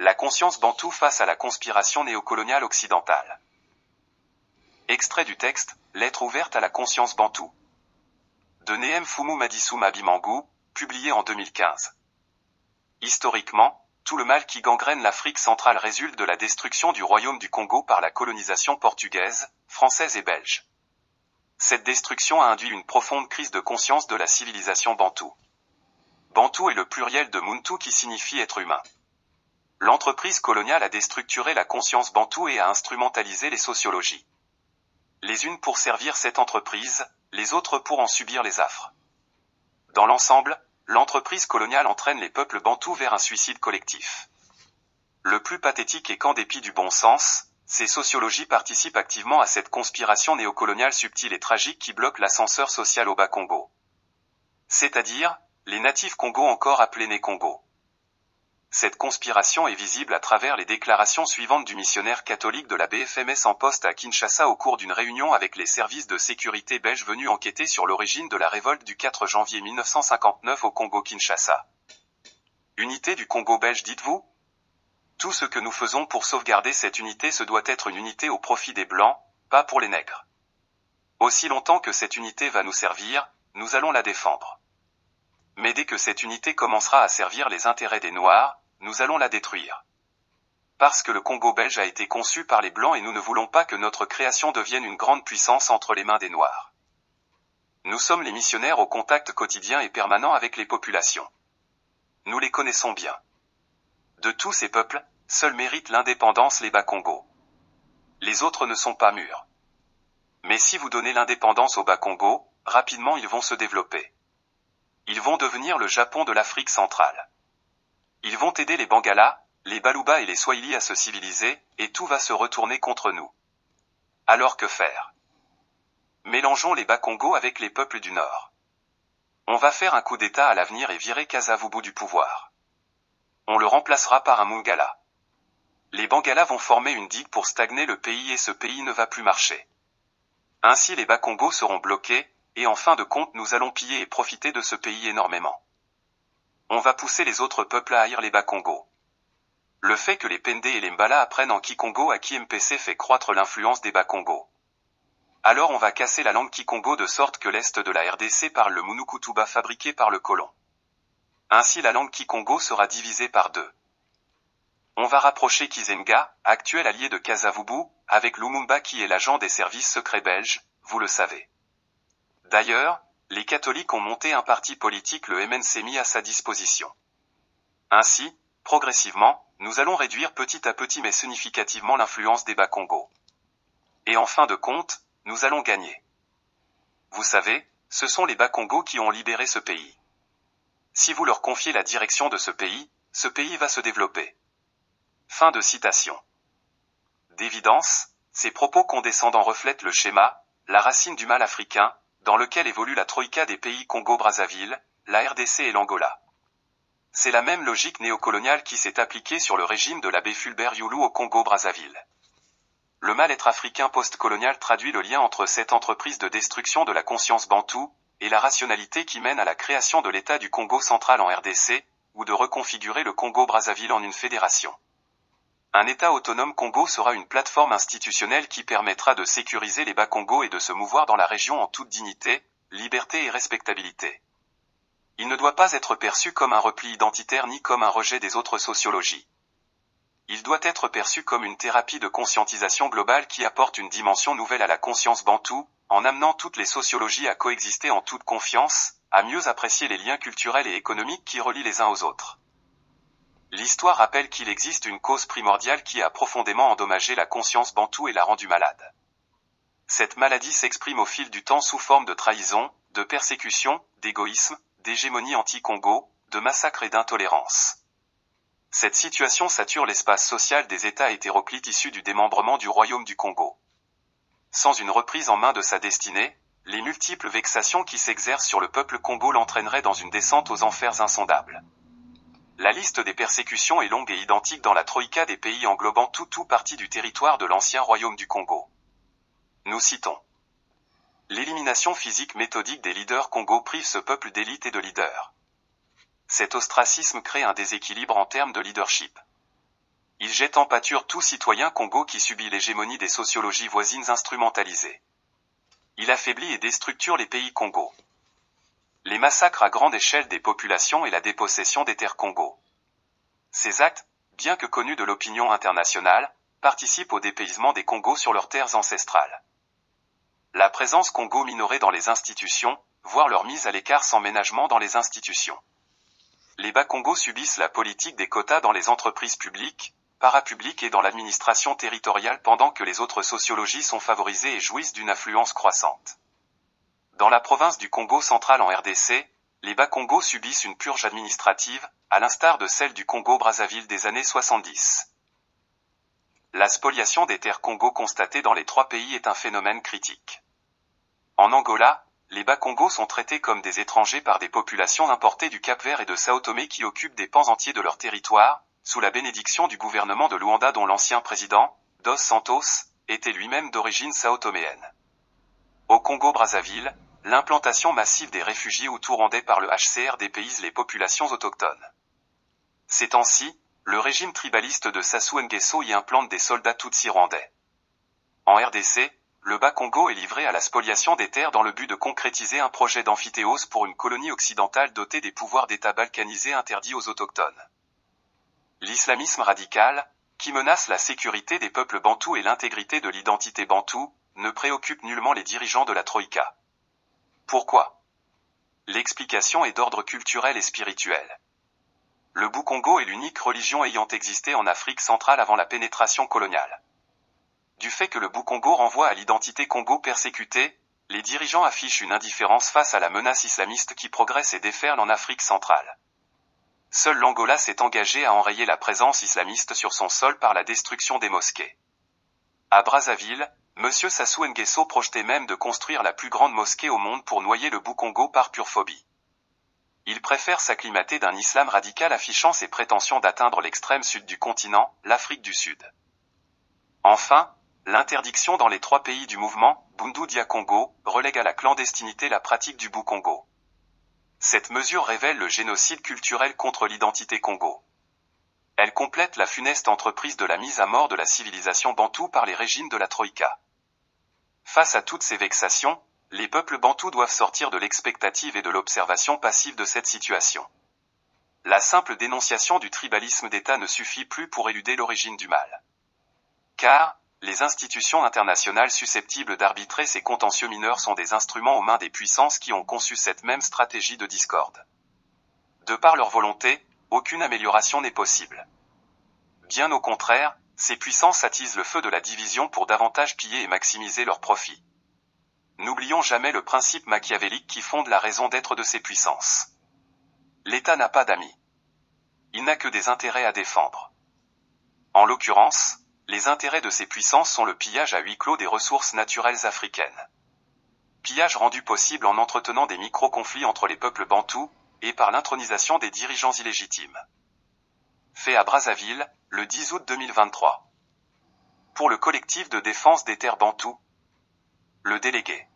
La conscience bantoue face à la conspiration néocoloniale occidentale. Extrait du texte, Lettre ouverte à la conscience bantoue. De Nehem-Fumu Madisou Mabimangu, publié en 2015. Historiquement, tout le mal qui gangrène l'Afrique centrale résulte de la destruction du royaume du Congo par la colonisation portugaise, française et belge. Cette destruction a induit une profonde crise de conscience de la civilisation bantoue. Bantou est le pluriel de Muntu qui signifie être humain. L'entreprise coloniale a déstructuré la conscience bantoue et a instrumentalisé les sociologies. Les unes pour servir cette entreprise, les autres pour en subir les affres. Dans l'ensemble, l'entreprise coloniale entraîne les peuples bantous vers un suicide collectif. Le plus pathétique est qu'en dépit du bon sens, ces sociologies participent activement à cette conspiration néocoloniale subtile et tragique qui bloque l'ascenseur social au Bas-Congo. C'est-à-dire, les natifs Congo encore appelés Né-Congo. Cette conspiration est visible à travers les déclarations suivantes du missionnaire catholique de la BFMS en poste à Kinshasa au cours d'une réunion avec les services de sécurité belges venus enquêter sur l'origine de la révolte du 4 janvier 1959 au Congo-Kinshasa. Unité du Congo belge, dites-vous ? Tout ce que nous faisons pour sauvegarder cette unité se doit être une unité au profit des Blancs, pas pour les nègres. Aussi longtemps que cette unité va nous servir, nous allons la défendre. Mais dès que cette unité commencera à servir les intérêts des Noirs, nous allons la détruire. Parce que le Congo belge a été conçu par les Blancs et nous ne voulons pas que notre création devienne une grande puissance entre les mains des Noirs. Nous sommes les missionnaires au contact quotidien et permanent avec les populations. Nous les connaissons bien. De tous ces peuples, seuls méritent l'indépendance les Bas-Congo. Les autres ne sont pas mûrs. Mais si vous donnez l'indépendance aux Bas-Congo, rapidement ils vont se développer. Ils vont devenir le Japon de l'Afrique centrale. Ils vont aider les Bangalas, les Baluba et les Swahili à se civiliser, et tout va se retourner contre nous. Alors que faire ? Mélangeons les Bas-Congo avec les peuples du Nord. On va faire un coup d'État à l'avenir et virer Kasavubu du pouvoir. On le remplacera par un Mungala. Les Bangalas vont former une digue pour stagner le pays et ce pays ne va plus marcher. Ainsi les Bas-Congo seront bloqués, et en fin de compte nous allons piller et profiter de ce pays énormément. On va pousser les autres peuples à haïr les Bas-Congo. Le fait que les Pende et les Mbala apprennent en Kikongo à Ki-MPC fait croître l'influence des Bas-Congo. Alors on va casser la langue Kikongo de sorte que l'Est de la RDC parle le Munukutuba fabriqué par le colon. Ainsi la langue Kikongo sera divisée par deux. On va rapprocher Kizenga, actuel allié de Kasavubu, avec Lumumba qui est l'agent des services secrets belges, vous le savez. D'ailleurs, les catholiques ont monté un parti politique, le MNC, mis à sa disposition. Ainsi, progressivement, nous allons réduire petit à petit mais significativement l'influence des Bas-Congo. Et en fin de compte, nous allons gagner. Vous savez, ce sont les Bas-Congo qui ont libéré ce pays. Si vous leur confiez la direction de ce pays va se développer. Fin de citation. D'évidence, ces propos condescendants reflètent le schéma, la racine du mal africain, dans lequel évolue la troïka des pays Congo-Brazzaville, la RDC et l'Angola. C'est la même logique néocoloniale qui s'est appliquée sur le régime de l'abbé Fulbert Youlou au Congo-Brazzaville. Le mal-être africain post-colonial traduit le lien entre cette entreprise de destruction de la conscience bantoue et la rationalité qui mène à la création de l'État du Congo central en RDC, ou de reconfigurer le Congo-Brazzaville en une fédération. Un État autonome Congo sera une plateforme institutionnelle qui permettra de sécuriser les Bas-Congo et de se mouvoir dans la région en toute dignité, liberté et respectabilité. Il ne doit pas être perçu comme un repli identitaire ni comme un rejet des autres sociologies. Il doit être perçu comme une thérapie de conscientisation globale qui apporte une dimension nouvelle à la conscience bantoue, en amenant toutes les sociologies à coexister en toute confiance, à mieux apprécier les liens culturels et économiques qui relient les uns aux autres. L'histoire rappelle qu'il existe une cause primordiale qui a profondément endommagé la conscience bantoue et l'a rendue malade. Cette maladie s'exprime au fil du temps sous forme de trahison, de persécution, d'égoïsme, d'hégémonie anti-Congo, de massacre et d'intolérance. Cette situation sature l'espace social des États hétéroclites issus du démembrement du royaume du Congo. Sans une reprise en main de sa destinée, les multiples vexations qui s'exercent sur le peuple Congo l'entraîneraient dans une descente aux enfers insondables. La liste des persécutions est longue et identique dans la troïka des pays englobant tout partie du territoire de l'ancien royaume du Congo. Nous citons. L'élimination physique méthodique des leaders Congo prive ce peuple d'élite et de leaders. Cet ostracisme crée un déséquilibre en termes de leadership. Il jette en pâture tout citoyen Congo qui subit l'hégémonie des sociologies voisines instrumentalisées. Il affaiblit et déstructure les pays Congo. Les massacres à grande échelle des populations et la dépossession des terres Congo. Ces actes, bien que connus de l'opinion internationale, participent au dépaysement des Congos sur leurs terres ancestrales. La présence Congo minorée dans les institutions, voire leur mise à l'écart sans ménagement dans les institutions. Les Bas-Congos subissent la politique des quotas dans les entreprises publiques, parapubliques et dans l'administration territoriale pendant que les autres sociologies sont favorisées et jouissent d'une influence croissante. Dans la province du Congo central en RDC, les Bas-Congos subissent une purge administrative, à l'instar de celle du Congo-Brazzaville des années 70. La spoliation des terres Congo constatée dans les trois pays est un phénomène critique. En Angola, les Bas-Congos sont traités comme des étrangers par des populations importées du Cap-Vert et de Sao Tomé qui occupent des pans entiers de leur territoire, sous la bénédiction du gouvernement de Luanda dont l'ancien président, Dos Santos, était lui-même d'origine sao-toméenne. Au Congo-Brazzaville, l'implantation massive des réfugiés hutus-rwandais par le HCR dépayse les populations autochtones. Ces temps-ci, le régime tribaliste de Sassou Nguesso y implante des soldats tutsis rwandais. En RDC, le Bas-Congo est livré à la spoliation des terres dans le but de concrétiser un projet d'amphithéose pour une colonie occidentale dotée des pouvoirs d'État balkanisés interdits aux autochtones. L'islamisme radical, qui menace la sécurité des peuples bantous et l'intégrité de l'identité bantoue, ne préoccupe nullement les dirigeants de la Troïka. Pourquoi? L'explication est d'ordre culturel et spirituel. Le Bou-Congo est l'unique religion ayant existé en Afrique centrale avant la pénétration coloniale. Du fait que le Bou-Congo renvoie à l'identité Congo persécutée, les dirigeants affichent une indifférence face à la menace islamiste qui progresse et déferle en Afrique centrale. Seul l'Angola s'est engagé à enrayer la présence islamiste sur son sol par la destruction des mosquées. À Brazzaville, M. Sassou Nguesso projetait même de construire la plus grande mosquée au monde pour noyer le Bou-Congo par pure phobie. Il préfère s'acclimater d'un islam radical affichant ses prétentions d'atteindre l'extrême sud du continent, l'Afrique du Sud. Enfin, l'interdiction dans les trois pays du mouvement, Bundu Dia Congo, relègue à la clandestinité la pratique du Bou-Congo. Cette mesure révèle le génocide culturel contre l'identité Congo. Elle complète la funeste entreprise de la mise à mort de la civilisation bantoue par les régimes de la Troïka. Face à toutes ces vexations, les peuples bantous doivent sortir de l'expectative et de l'observation passive de cette situation. La simple dénonciation du tribalisme d'État ne suffit plus pour éluder l'origine du mal. Car, les institutions internationales susceptibles d'arbitrer ces contentieux mineurs sont des instruments aux mains des puissances qui ont conçu cette même stratégie de discorde. De par leur volonté, aucune amélioration n'est possible. Bien au contraire, ces puissances attisent le feu de la division pour davantage piller et maximiser leurs profits. N'oublions jamais le principe machiavélique qui fonde la raison d'être de ces puissances. L'État n'a pas d'amis. Il n'a que des intérêts à défendre. En l'occurrence, les intérêts de ces puissances sont le pillage à huis clos des ressources naturelles africaines. Pillage rendu possible en entretenant des micro-conflits entre les peuples bantous, et par l'intronisation des dirigeants illégitimes. Fait à Brazzaville, le 10 août 2023. Pour le collectif de défense des terres bantous, le délégué.